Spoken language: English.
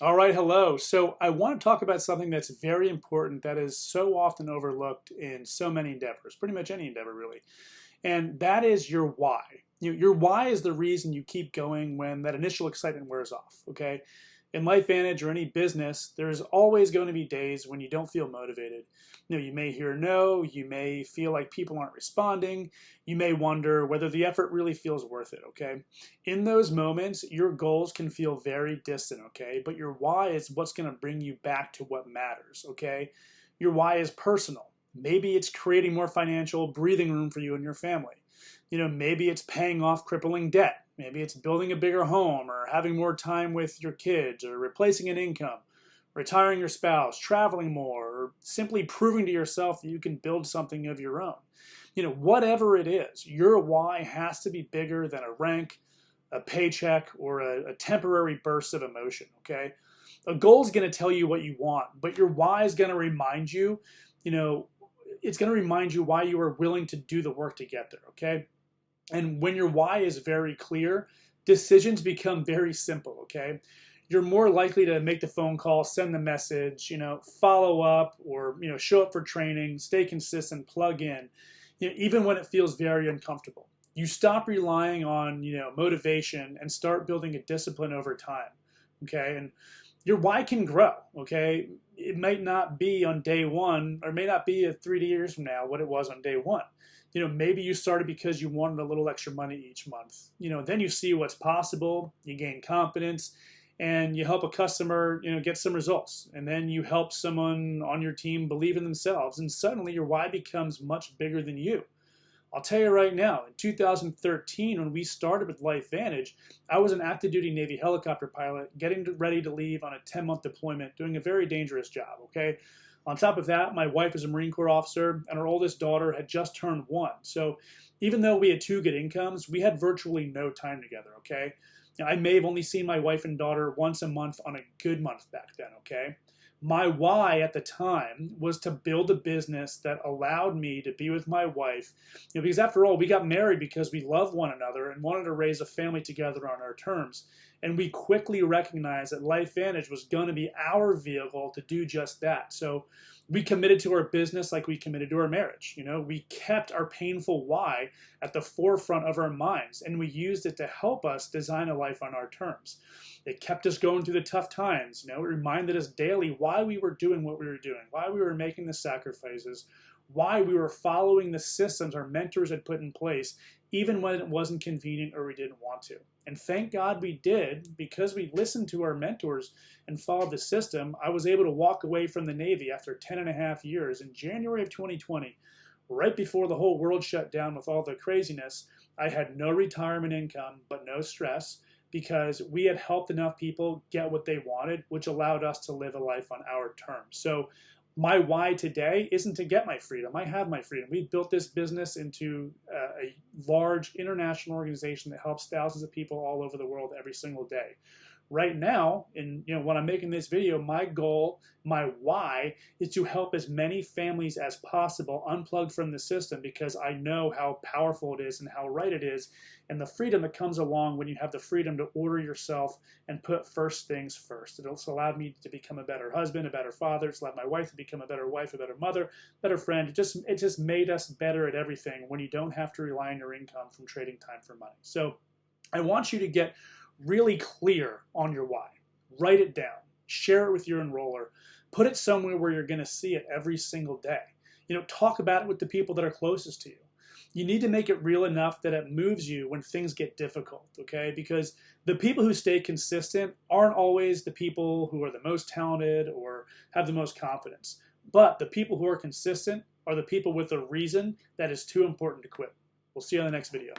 All right, hello. So I want to talk about something that's very important that is so often overlooked in so many endeavors, pretty much any endeavor really, and that is your why. Your why is the reason you keep going when that initial excitement wears off, okay? In LifeVantage or any business, there's always going to be days when you don't feel motivated. You may hear no, you may feel like people aren't responding, you may wonder whether the effort really feels worth it, okay? In those moments, your goals can feel very distant, okay? But your why is what's going to bring you back to what matters, okay? Your why is personal. Maybe it's creating more financial breathing room for you and your family. Maybe it's paying off crippling debt. Maybe it's building a bigger home or having more time with your kids or replacing an income, retiring your spouse, traveling more, or simply proving to yourself that you can build something of your own. Whatever it is, your why has to be bigger than a rank, a paycheck, or a temporary burst of emotion, okay? A goal is going to tell you what you want, but your why is going to remind you, you know, it's going to remind you why you are willing to do the work to get there, okay? And when your why is very clear, decisions become very simple, okay? You're more likely to make the phone call, send the message, follow up, or show up for training, stay consistent, plug in, even when it feels very uncomfortable. You stop relying on motivation and start building a discipline over time, okay? And your why can grow, okay? It might not be on day one, or may not be 3 years from now what it was on day one. Maybe you started because you wanted a little extra money each month. Then you see what's possible, you gain confidence, and you help a customer, get some results. And then you help someone on your team believe in themselves, and suddenly your why becomes much bigger than you. I'll tell you right now, in 2013, when we started with LifeVantage, I was an active duty Navy helicopter pilot getting ready to leave on a 10-month deployment, doing a very dangerous job, okay? On top of that, my wife is a Marine Corps officer, and our oldest daughter had just turned 1. So even though we had two good incomes, we had virtually no time together, okay? Now, I may have only seen my wife and daughter once a month on a good month back then, okay? My why at the time was to build a business that allowed me to be with my wife, because after all, we got married because we love one another and wanted to raise a family together on our terms. And we quickly recognized that LifeVantage was going to be our vehicle to do just that. So we committed to our business like we committed to our marriage. We kept our painful why at the forefront of our minds, and we used it to help us design a life on our terms. It kept us going through the tough times. It reminded us daily why we were doing what we were doing, why we were making the sacrifices, why we were following the systems our mentors had put in place, even when it wasn't convenient or we didn't want to. And thank God we did, because we listened to our mentors and followed the system. I was able to walk away from the Navy after 10 and a half years in January of 2020, right before the whole world shut down with all the craziness. I had no retirement income, but no stress, because we had helped enough people get what they wanted, which allowed us to live a life on our terms. So my why today isn't to get my freedom. I have my freedom. We've built this business into a large international organization that helps thousands of people all over the world every single day. Right now, when I'm making this video, my goal, my why, is to help as many families as possible unplug from the system, because I know how powerful it is and how right it is, and the freedom that comes along when you have the freedom to order yourself and put first things first. It's allowed me to become a better husband, a better father. It's allowed my wife to become a better wife, a better mother, better friend. It just made us better at everything when you don't have to rely on your income from trading time for money. So I want you to get really clear on your why. Write it down. Share it with your enroller. Put it somewhere where you're going to see it every single day. Talk about it with the people that are closest to you. You need to make it real enough that it moves you when things get difficult, okay? Because the people who stay consistent aren't always the people who are the most talented or have the most confidence. But the people who are consistent are the people with a reason that is too important to quit. We'll see you on the next video.